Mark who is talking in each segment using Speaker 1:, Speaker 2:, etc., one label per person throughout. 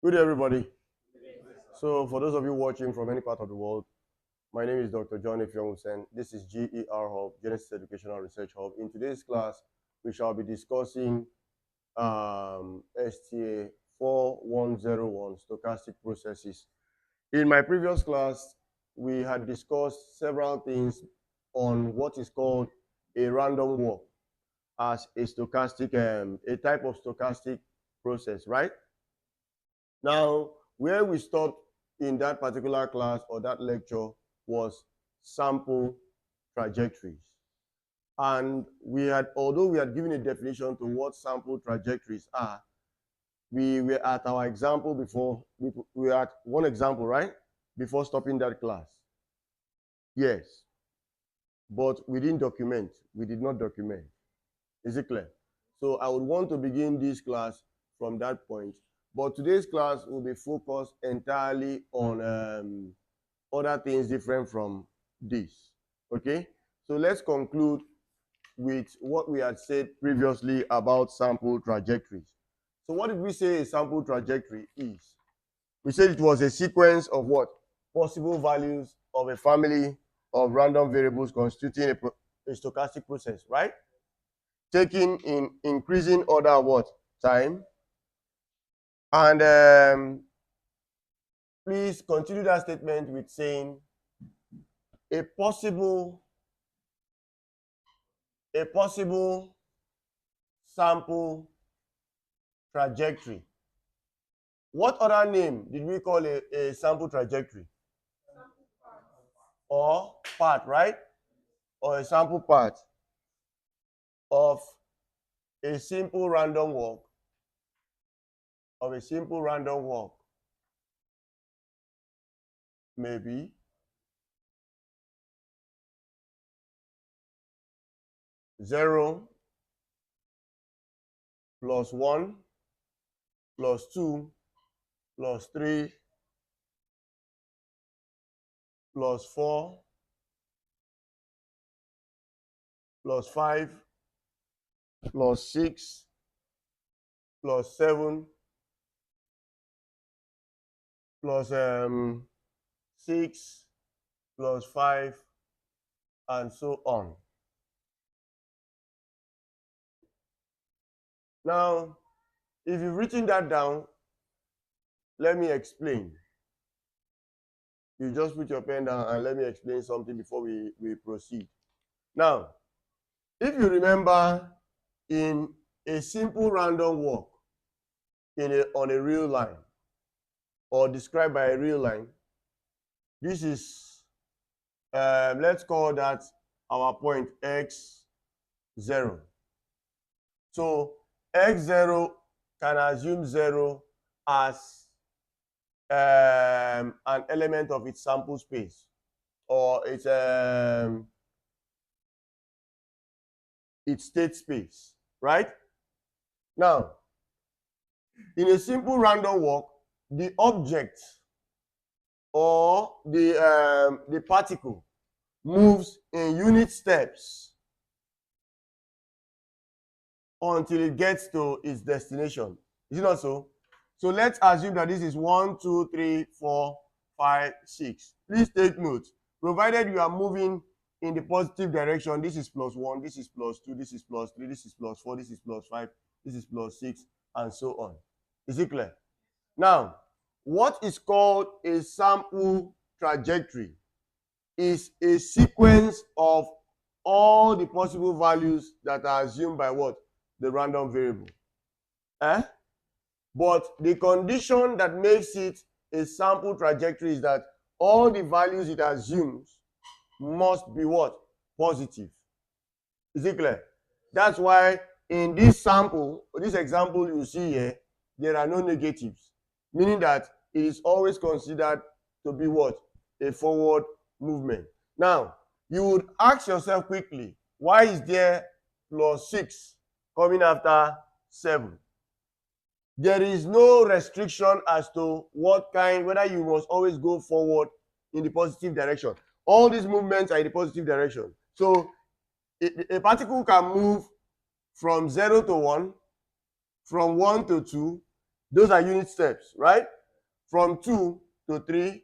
Speaker 1: Good day, everybody. So, for those of you watching from any part of the world, my name is Dr. John Ifyong. This is GER Hub, Genesis Educational Research Hub. In today's class, we shall be discussing STA 4101 stochastic processes. In my previous class, we had discussed several things on what is called a random walk as a stochastic, a type of stochastic process, right? Now, where we stopped in that particular class or that lecture was sample trajectories. And although we had given a definition to what sample trajectories are, we were at our example before, we were at one example, right? Before stopping that class. Yes. But we didn't document. We did not document. Is it clear? So I would want to begin this class from that point. But today's class will be focused entirely on other things different from this. Okay? So let's conclude with what we had said previously about sample trajectories. So what did we say a sample trajectory is? We said it was a sequence of what? Possible values of a family of random variables constituting a stochastic process, right? Taken in increasing order of what? Time. And please continue that statement with saying a possible sample trajectory. What other name did we call a sample trajectory? Or part, right? Or a sample part of a simple random walk. Maybe zero plus one plus two plus three plus four plus five plus six plus seven plus six plus five and so on. Now, if you've written that down, let me explain. You just put your pen down and let me explain something before we proceed. Now, if you remember, in a simple random walk on a real line or described by a real line, this is, let's call that our point x0. So x0 can assume 0 as an element of its sample space or its state space, right? Now, in a simple random walk, the object or the particle moves in unit steps until it gets to its destination. Is it not so? So let's assume that this is 1, 2, 3, 4, 5, 6. Please take note. Provided you are moving in the positive direction, this is plus 1, this is plus 2, this is plus 3, this is plus 4, this is plus 5, this is plus 6, and so on. Is it clear? Now, what is called a sample trajectory is a sequence of all the possible values that are assumed by what? The random variable. But the condition that makes it a sample trajectory is that all the values it assumes must be what? Positive. Is it clear? That's why in this sample, this example you see here, there are no negatives, meaning that it is always considered to be what? A forward movement. Now, you would ask yourself quickly, why is there plus 6 coming after 7? There is no restriction as to what kind, whether you must always go forward in the positive direction. All these movements are in the positive direction. So a particle can move from 0 to 1, from 1 to 2, Those are unit steps, right? From 2 to 3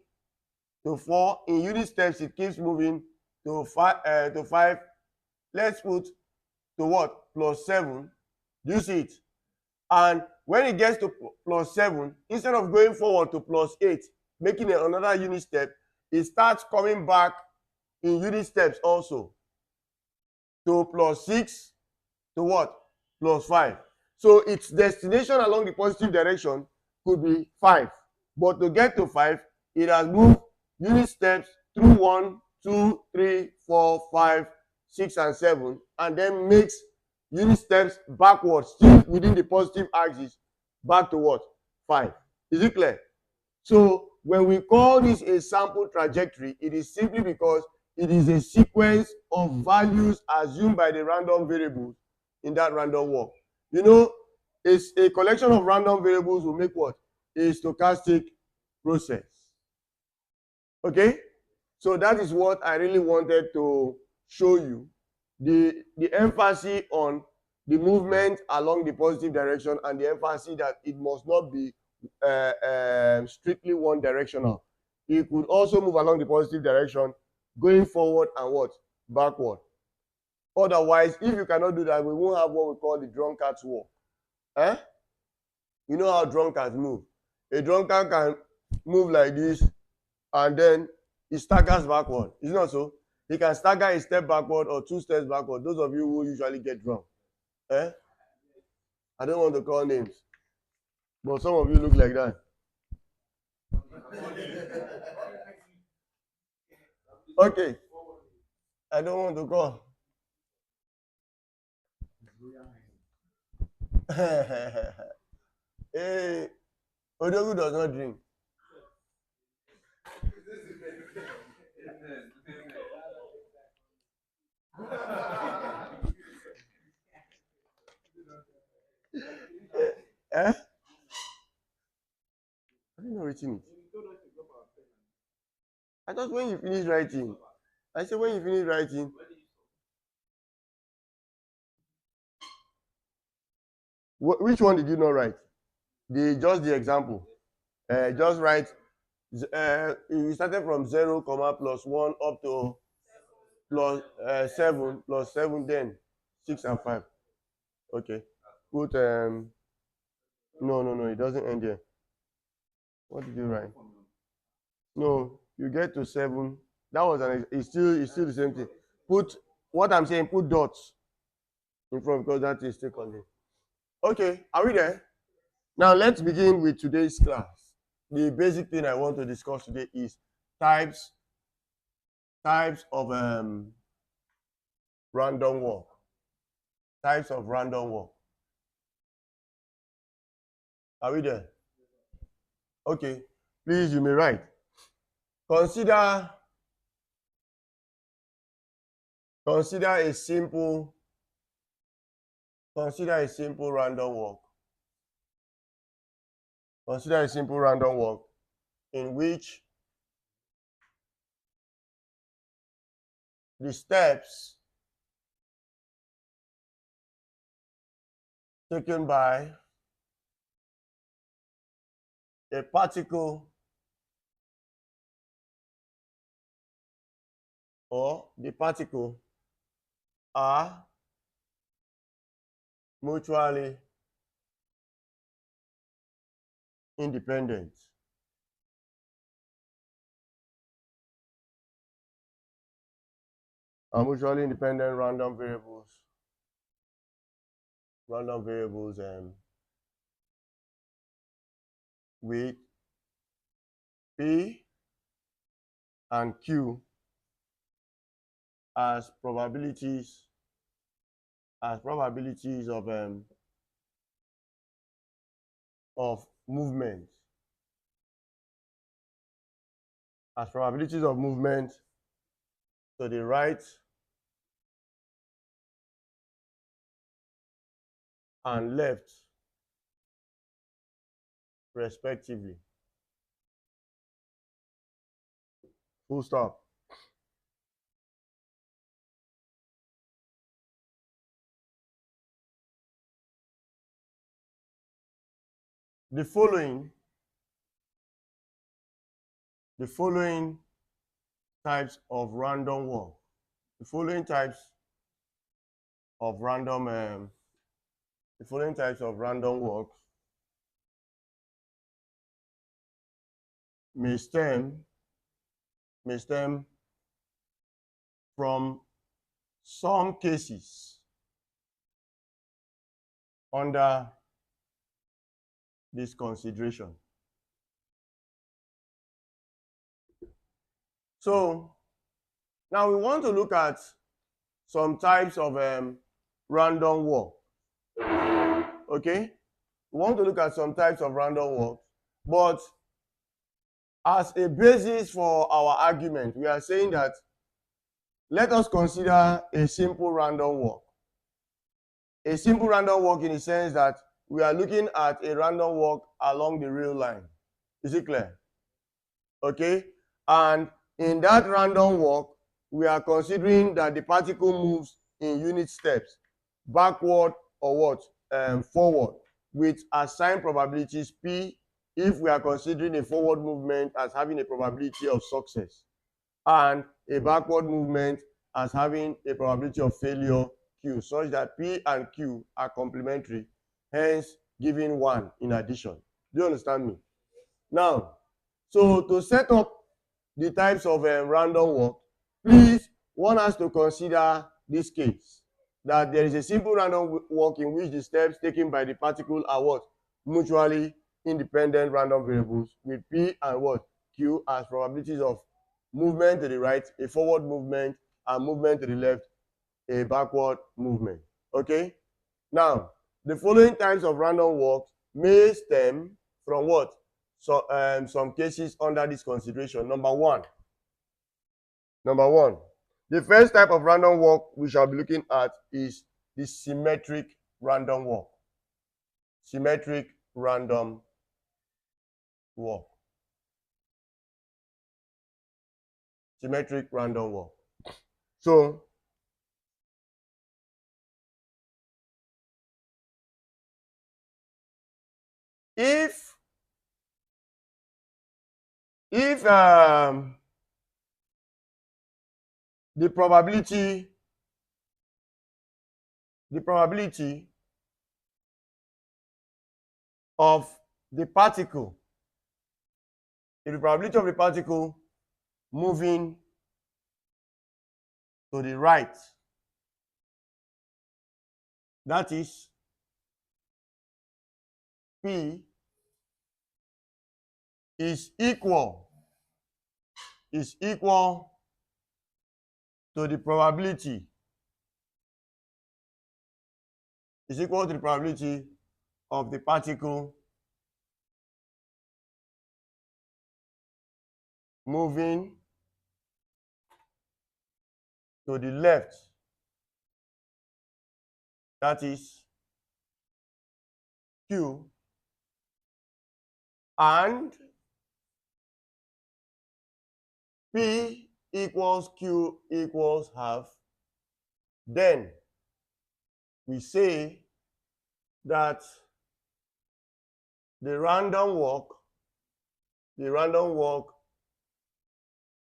Speaker 1: to 4. In unit steps, it keeps moving to 5. Let's put to what? Plus 7. Do you see it? And when it gets to plus 7, instead of going forward to plus 8, making another unit step, it starts coming back in unit steps also to plus 6 to what? Plus 5. So its destination along the positive direction could be 5. But to get to 5, it has moved unit steps through 1, 2, 3, 4, 5, 6, and 7, and then makes unit steps backwards, still within the positive axis, back to what? 5. Is it clear? So when we call this a sample trajectory, it is simply because it is a sequence of values assumed by the random variables in that random walk. You know, it's a collection of random variables will make what? A stochastic process. Okay? So that is what I really wanted to show you. The emphasis on the movement along the positive direction and the emphasis that it must not be strictly one directional. It could also move along the positive direction, going forward and what? Backward. Otherwise, if you cannot do that, we won't have what we call the drunkard's walk. Eh? You know how drunkards move. A drunkard can move like this and then he staggers backward. Is it not so? He can stagger a step backward or 2 steps backward. Those of you who usually get drunk. Eh? I don't want to call names, but some of you look like that. Okay. I don't want to call. Hey, Odogu does not drink. Eh? I didn't know writing it. I thought when you finish writing. I said when you finish writing. Which one did you not write? Just the example. Just write. You started from 0, plus 1 up to plus 7, plus 7, then 6 and 5. Okay. Put no, it doesn't end here. What did you write? No, you get to 7. That was it's still the same thing. Put what I'm saying, put dots in front because that is still contained. Okay, are we there? Now let's begin with today's class. The basic thing I want to discuss today is types of random walk. Types of random walk. Are we there? Okay, please, you may write. Consider a simple random walk. Consider a simple random walk in which the steps taken by a particle or the particle are mutually independent. Are mutually independent random variables with P and Q as probabilities of movement. As probabilities of movement to the right and left, respectively. Full stop. the following types of random walk. The following types of random walks may stem from some cases under this consideration. So now we want to look at some types of random walk. Okay, we want to look at some types of random walk, but as a basis for our argument, we are saying that let us consider a simple random walk. A simple random walk in the sense that we are looking at a random walk along the real line. Is it clear? Okay, and in that random walk, we are considering that the particle moves in unit steps, backward or what? Forward, with assigned probabilities P if we are considering a forward movement as having a probability of success and a backward movement as having a probability of failure Q, such that P and Q are complementary, hence giving 1 in addition. Do you understand me? Now, so to set up the types of random walk, please, one has to consider this case, that there is a simple random walk in which the steps taken by the particle are what? Mutually independent random variables with P and what? Q as probabilities of movement to the right, a forward movement, and movement to the left, a backward movement. Okay? Now, the following types of random walks may stem from what? So, some cases under this consideration. Number one, the first type of random walk we shall be looking at is the symmetric random walk. Symmetric random walk. Symmetric random walk. So, if the probability of the particle, moving to the right, that is P, is equal to the probability of the particle moving to the left, that is Q, and P equals Q equals half, then we say that the random walk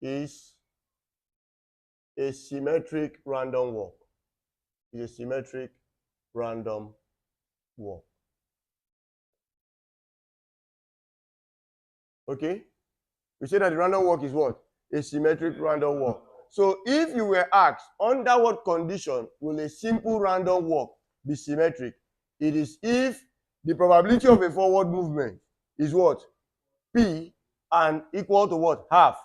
Speaker 1: is a symmetric random walk. Is a symmetric random walk. Okay? We say that the random walk is what? A symmetric random walk. So if you were asked, under what condition will a simple random walk be symmetric? It is if the probability of a forward movement is what? P, and equal to what? Half,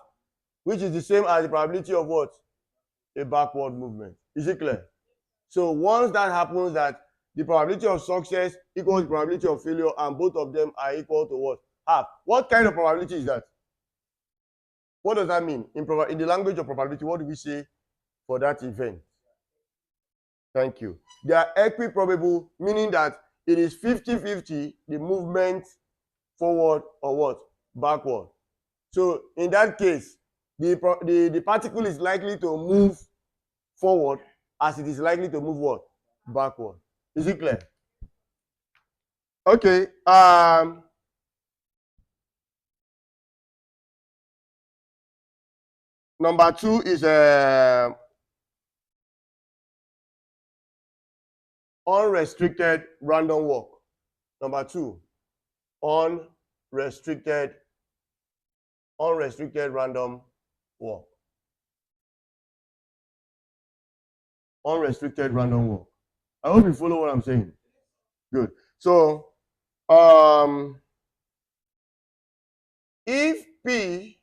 Speaker 1: which is the same as the probability of what? A backward movement. Is it clear? So once that happens, that the probability of success equals the probability of failure, and both of them are equal to what? Half. What kind of probability is that? What does that mean? In the language of probability, what do we say for that event? Thank you. They are equiprobable, meaning that it is 50-50, the movement forward or what? Backward. So in that case, the particle is likely to move forward as it is likely to move what? Backward. Is it clear? Okay. Number 2 is unrestricted random walk. Number 2, unrestricted random walk. Unrestricted random walk. I hope you follow what I'm saying. Good. So, if P,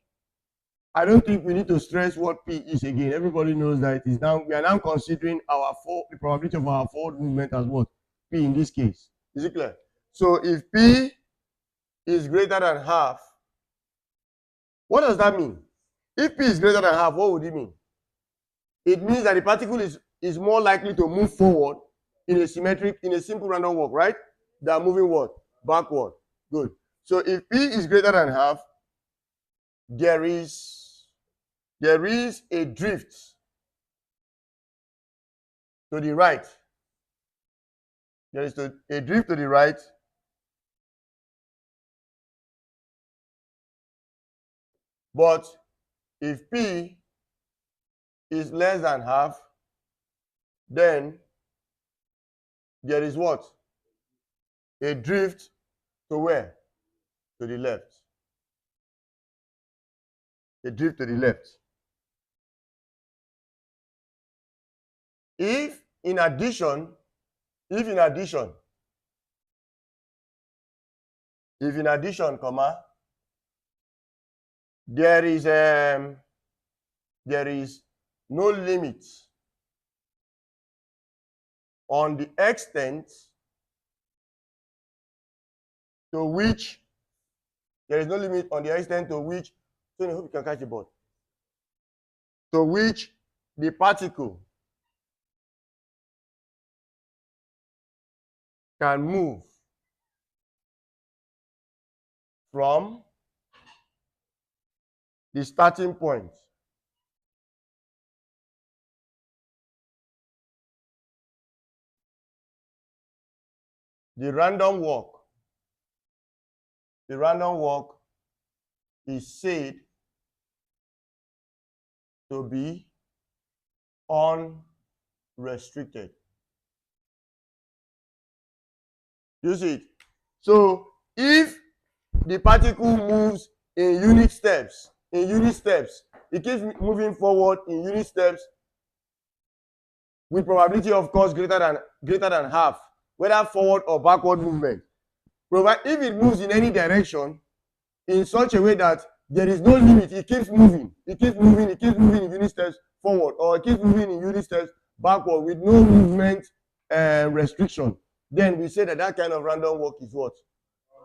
Speaker 1: I don't think we need to stress what P is again. Everybody knows that it is now, we are now considering the probability of our forward movement as what? P in this case. Is it clear? So if P is greater than half, what does that mean? If P is greater than half, what would it mean? It means that the particle is more likely to move forward in a simple random walk, right? Than moving what? Backward. Good. So if P is greater than half, there is a drift to the right. There is a drift to the right. But if P is less than half, then there is what? A drift to where? To the left. A drift to the left. If in addition, comma, there is no limit on the extent to which so I hope you can catch the board, to which the particle can move from the starting point the random walk is said to be unrestricted. You see it? So if the particle moves in unit steps, it keeps moving forward in unit steps with probability of course greater than half, whether forward or backward movement. If it moves in any direction in such a way that there is no limit, it keeps moving in unit steps forward, or it keeps moving in unit steps backward with no movement restriction, then we say that kind of random walk is what?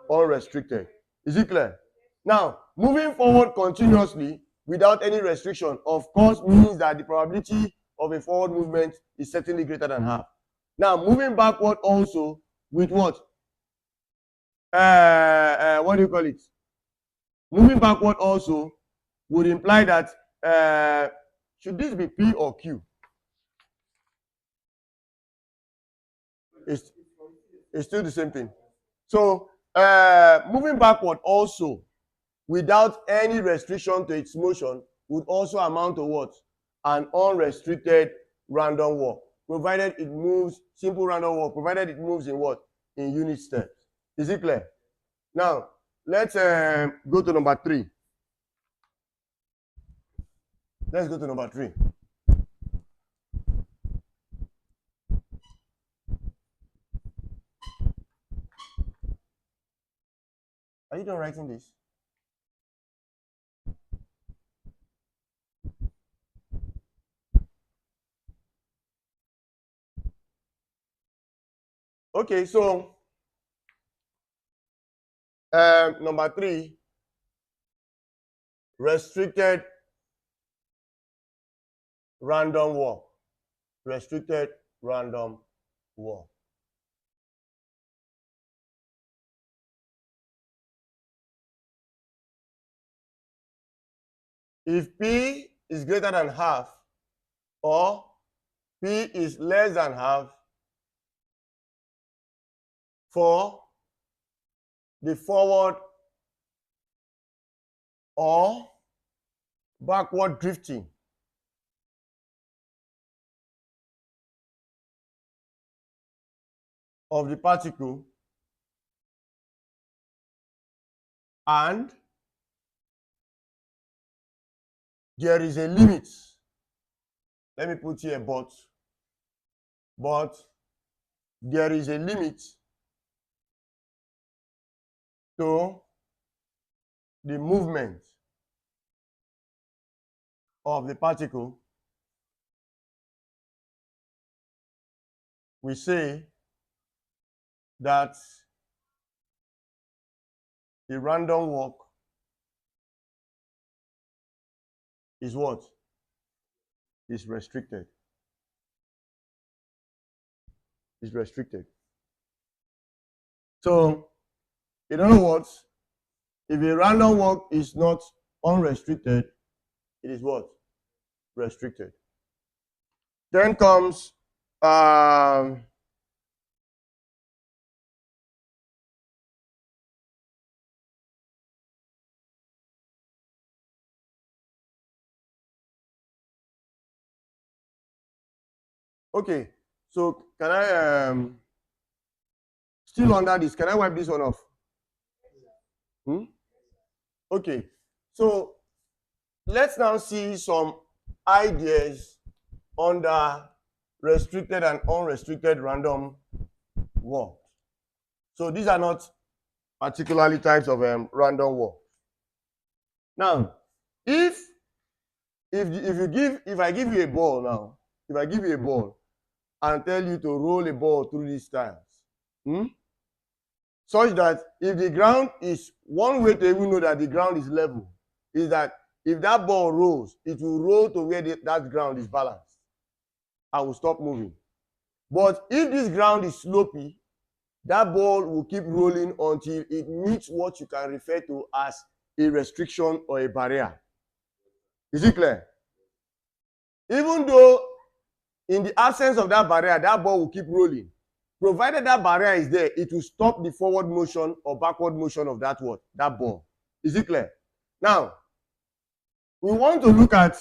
Speaker 1: Unrestricted. Is it clear? Now, moving forward continuously without any restriction, of course, means that the probability of a forward movement is certainly greater than half. Now, moving backward also with what? What do you call it? Moving backward also would imply that should this be P or Q? It's still the same thing. So moving backward also without any restriction to its motion would also amount to what? An unrestricted random walk, provided it moves, simple random walk, provided it moves in what? In unit steps. Is it clear? Now, let's go to number 3. Let's go to number 3. Are you done writing this? Okay, so number 3, restricted random walk. Restricted random walk. If P is greater than half or P is less than half for the forward or backward drifting of the particle and there is a limit. Let me put here but there is a limit to the movement of the particle. We say that the random walk is what? Is restricted. Is restricted. So, in other words, if a random walk is not unrestricted, it is what? Restricted. Then comes okay, so can I still under this, can I wipe this one off? Okay, so let's now see some ideas under restricted and unrestricted random walk. So these are not particularly types of random walk. Now, if I give you a ball now, if I give you a ball and tell you to roll a ball through these tiles, such that if the ground is, one way to even know that the ground is level is that if that ball rolls, it will roll to where that ground is balanced. I will stop moving. But if this ground is slopy, that ball will keep rolling until it meets what you can refer to as a restriction or a barrier. Is it clear? Even though in the absence of that barrier, that ball will keep rolling. Provided that barrier is there, it will stop the forward motion or backward motion of that what? That ball. Is it clear? Now, we want to look at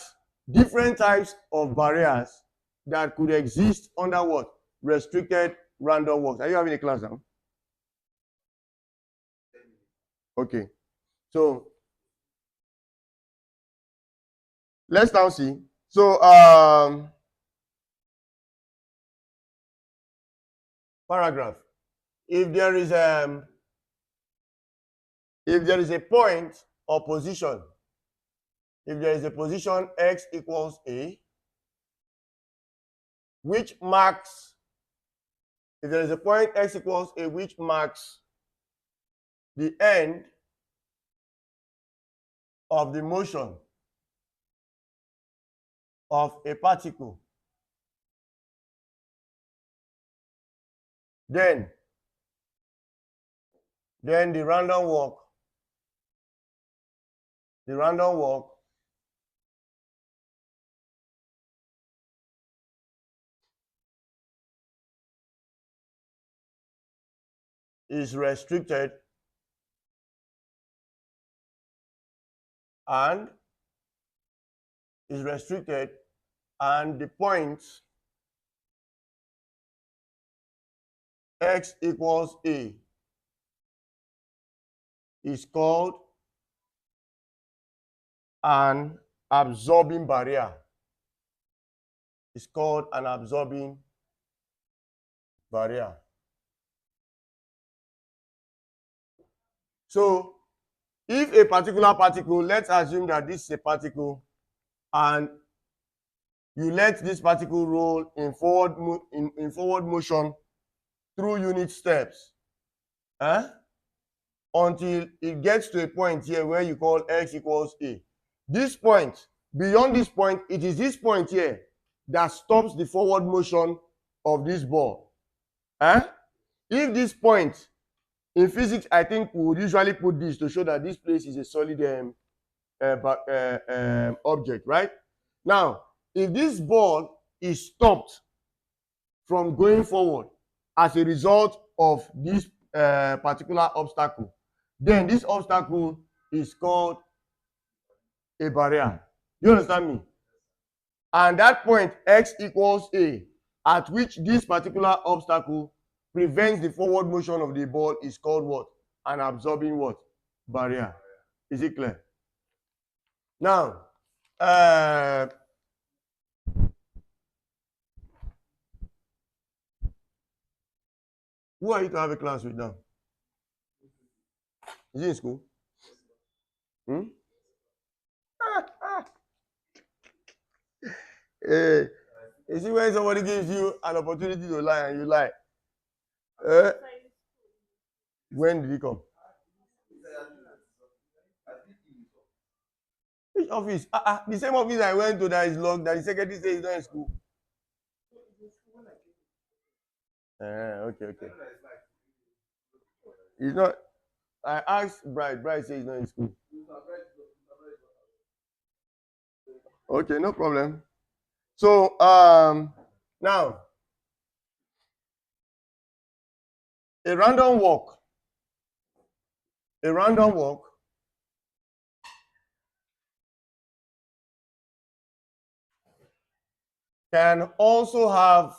Speaker 1: different types of barriers that could exist under what? Restricted random walks. Are you having a class now? Okay. So, let's now see. So, paragraph. If there is a point or position, if there is a position x equals a, which marks, if there is a point x equals a which marks the end of the motion of a particle, then the random walk is restricted and the point x equals a is called an absorbing barrier. It's called an absorbing barrier. So, if a particular particle, let's assume that this is a particle, and you let this particle roll in forward motion through unit steps, until it gets to a point here where you call x equals a. This point, beyond this point, it is this point here that stops the forward motion of this ball. If this point, in physics, I think we would usually put this to show that this place is a solid object, right? Now, if this ball is stopped from going forward as a result of this particular obstacle, then this obstacle is called a barrier. You understand me? And that point x equals a, at which this particular obstacle prevents the forward motion of the ball is called what? An absorbing what? Barrier. Is it clear? Now, who are you to have a class with now? Is he in school? Hmm? Hey, you see when somebody gives you an opportunity to lie and you lie? Eh? When did he come? Which office? The same office I went to that is locked, that the secretary says he's not in school. Okay. He's not. I asked Bright. Bright says he's not in school. Okay, no problem. So now a random walk can also have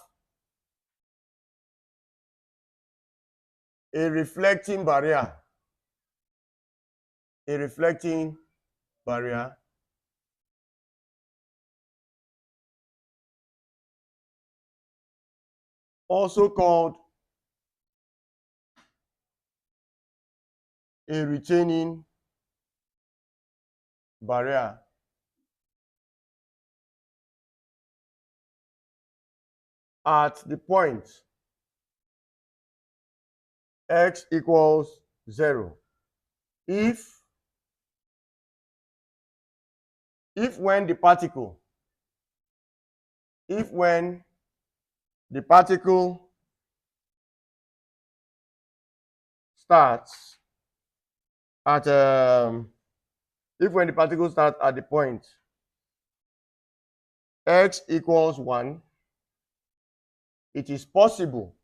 Speaker 1: a reflecting barrier. A reflecting barrier also called a retaining barrier. At the point x equals 0. If when the particle starts at if when the particle starts at the point x equals 1, it is possible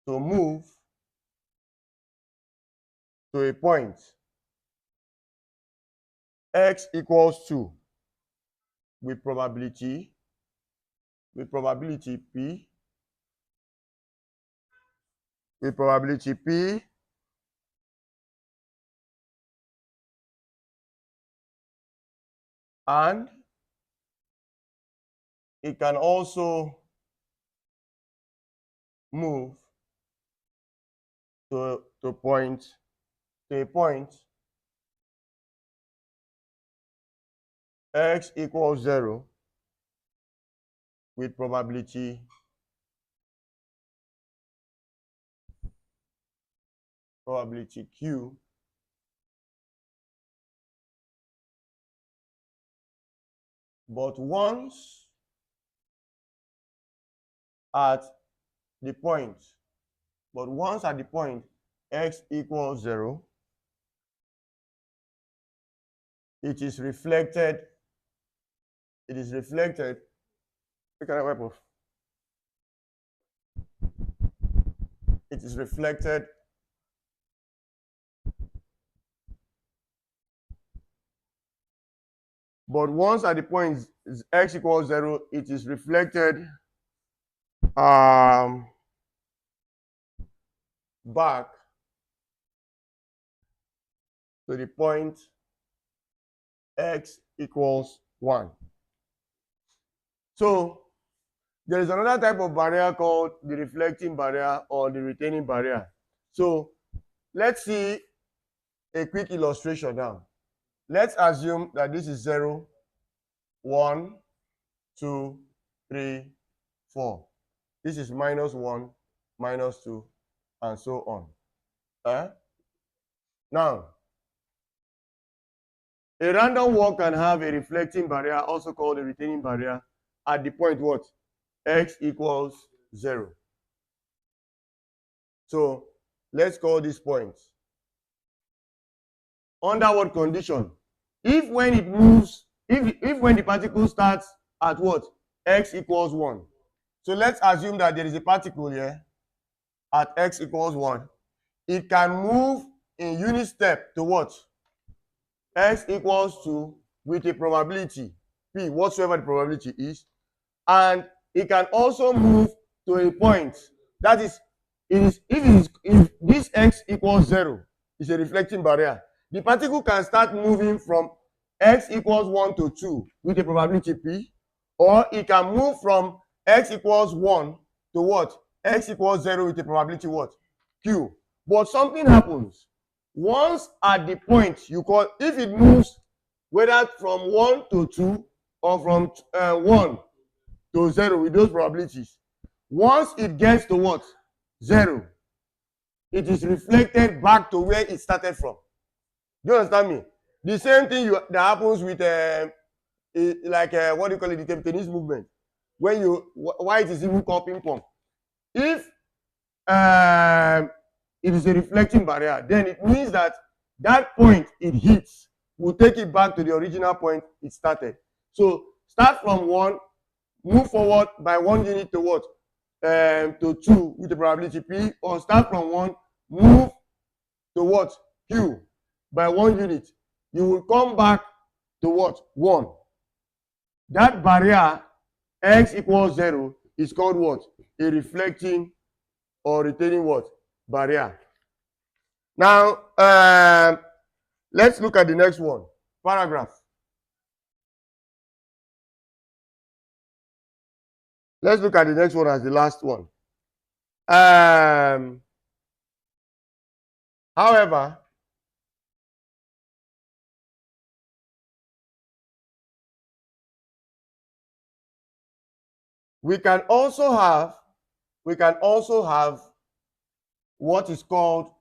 Speaker 1: to move to a point x equals 2 with probability p and it can also move to a point x equals 0 with probability q, but once at the point x equals 0, it is reflected. Look at that wipe off. It is reflected but once at the point x equals 0, it is reflected back to the point x equals 1. So there is another type of barrier called the reflecting barrier or the retaining barrier. So let's see a quick illustration now. Let's assume that this is 0, 1, 2, 3, 4. This is -1, -2, and so on. Now, a random walk can have a reflecting barrier, also called a retaining barrier, at the point what? X equals 0. So let's call this point. Under what condition? If when it moves, if when the particle starts at what? X equals 1. So let's assume that there is a particle here at x equals 1. It can move in unit step to what? X equals 2 with a probability P, whatsoever the probability is, and it can also move to a point. That is, if this x equals 0, it's a reflecting barrier. The particle can start moving from x equals 1 to 2 with a probability P, or it can move from x equals 1 to what? X equals 0 with a probability what? Q. But something happens. Once at the point you call, if it moves whether from 1 to 2 or from 1 to 0 with those probabilities, once it gets to what? 0, it is reflected back to where it started from. Do you understand me? The same thing that happens with what do you call it, the table tennis movement. When you, why it is even called ping pong. If it is a reflecting barrier, then it means that that point it hits will take it back to the original point it started. So start from 1, move forward by 1 unit to what? To 2 with the probability P, or start from 1, move to what? Q by 1 unit. You will come back to what? 1. That barrier x equals 0 is called what? A reflecting or retaining what? Barrier. Now, let's look at the next one. Paragraph. Let's look at the next one as the last one. However, we can also have what is called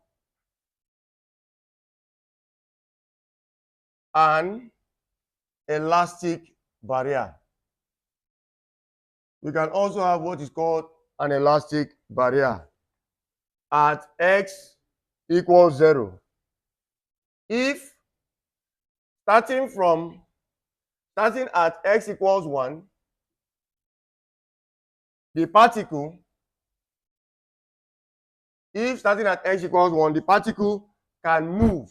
Speaker 1: an elastic barrier. We can also have what is called an elastic barrier at x equals 0. If starting at x equals 1, the particle, if starting at x equals 1, the particle can move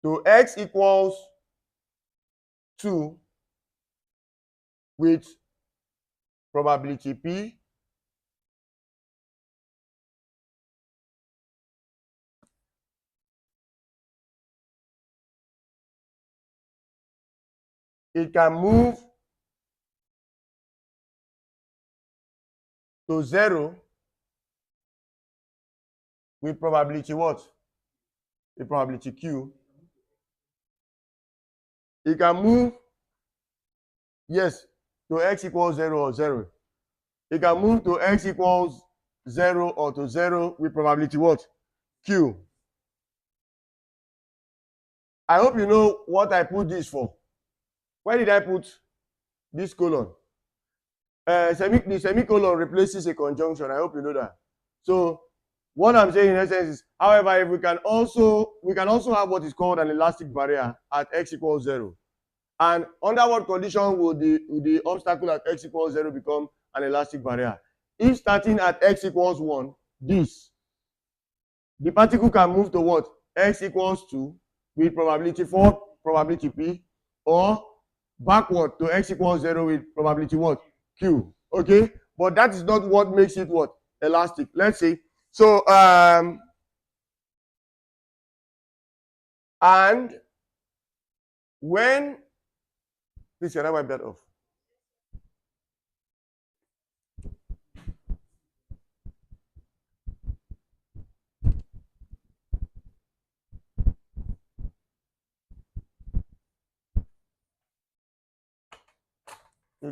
Speaker 1: to x equals 2 with probability P, it can move to 0 with probability what? The probability Q. It can move, yes, to x equals 0 or 0. It can move to x equals 0 or to 0 with probability what? Q. I hope you know what I put this for. Why did I put this colon? The semicolon replaces a conjunction. I hope you know that. So what I'm saying in essence is, however, if we can also have what is called an elastic barrier at x equals 0. And under what condition would the obstacle at x equals 0 become an elastic barrier? If starting at x equals 1, the particle can move to what? X equals 2 with probability 4, probability P, or backward to x equals 0 with probability what? Q. Okay? But that is not what makes it what? Elastic. Let's see. So, and when, please can I wipe that off?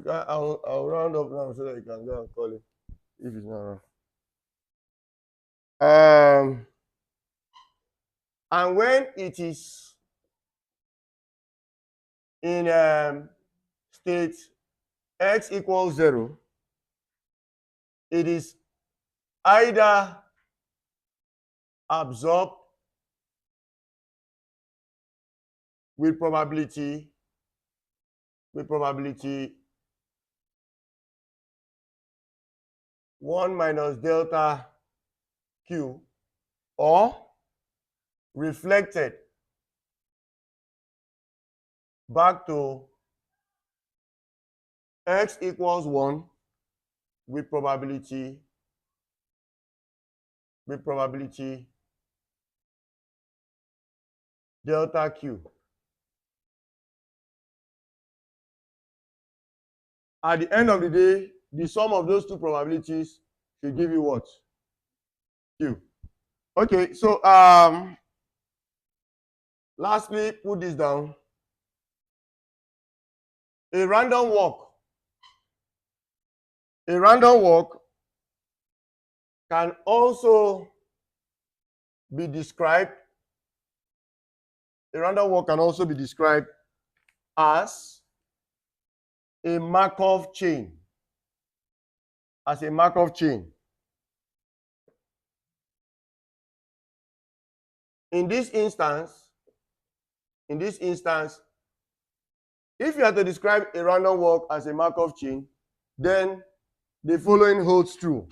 Speaker 1: I'll round up now so that you can go and call it if it's not wrong. And when it is in state x equals 0, it is either absorbed with probability 1 minus delta Q, or reflected back to x equals 1 with probability delta q. At the end of the day, the sum of those two probabilities should give you what? Q. Okay, so lastly, put this down. A random walk can also be described as a Markov chain. In this instance, if you are to describe a random walk as a Markov chain, then the following holds true.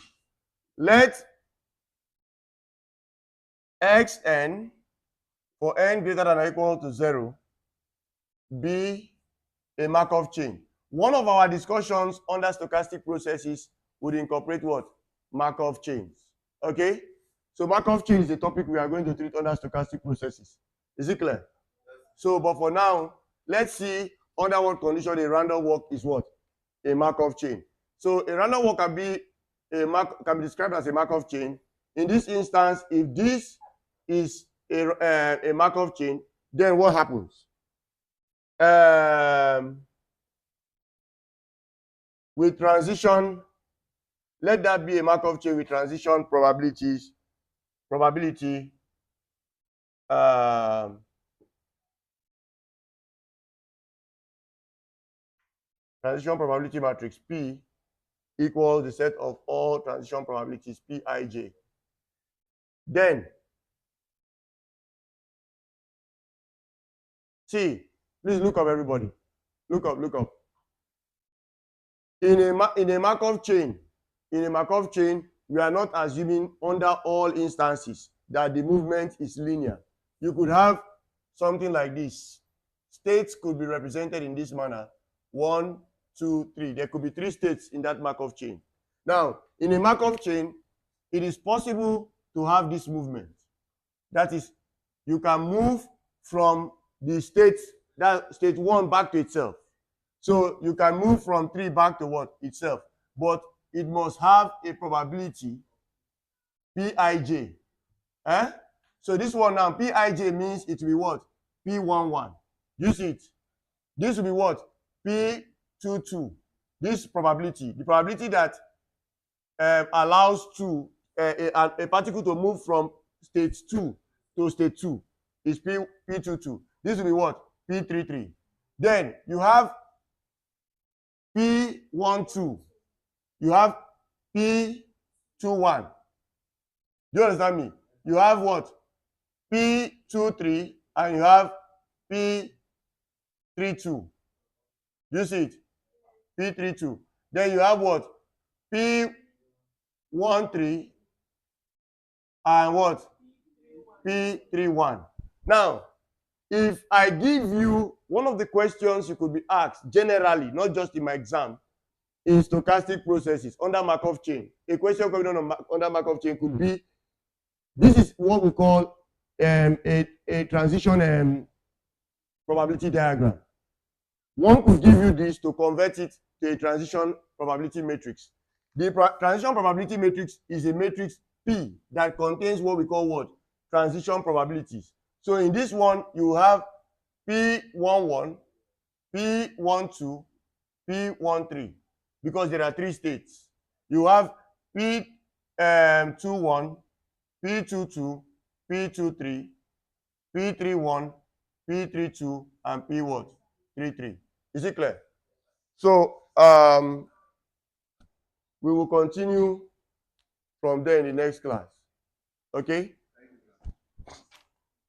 Speaker 1: Let xn for n greater than or equal to 0 be a Markov chain. One of our discussions under stochastic processes would incorporate what? Markov chains. Okay? So Markov chain is a topic we are going to treat under stochastic processes. Is it clear? So, but for now, let's see under what condition a random walk is what? A Markov chain. So a random walk can be described as a Markov chain. In this instance, if this is a Markov chain, then what happens? With transition, let that be a Markov chain with transition probability matrix P equals the set of all transition probabilities Pij. Then, see, please look up, everybody. Look up. In a Markov chain, we are not assuming under all instances that the movement is linear. You could have something like this. States could be represented in this manner. 1, 2, 3. There could be 3 states in that Markov chain. Now, in a Markov chain, it is possible to have this movement. That is, you can move from the state 1 back to itself. So you can move from 3 back to what? Itself. But it must have a probability Pij. So this one now, Pij means it will be what? P11. You see it? This will be what? P22. This probability, the probability that allows a particle to move from state 2 to state 2 is P22. This will be what? P33. Then you have P12. You have P21. Do you understand me? You have what? P23 and you have P32. You see it? P32. Then you have what? P13 and what? P31. Now, if I give you one of the questions you could be asked generally, not just in my exam, in stochastic processes under Markov chain, a question coming on under Markov chain could be, this is what we call a transition probability diagram. One could give you this to convert it to a transition probability matrix. The transition probability matrix is a matrix P that contains what we call what? Transition probabilities. So in this one, you have P11, P12, P13, because there are 3 states. You have P21, P22, P23, P31, P32, and P33. Is it clear? So we will continue from there in the next class. Okay?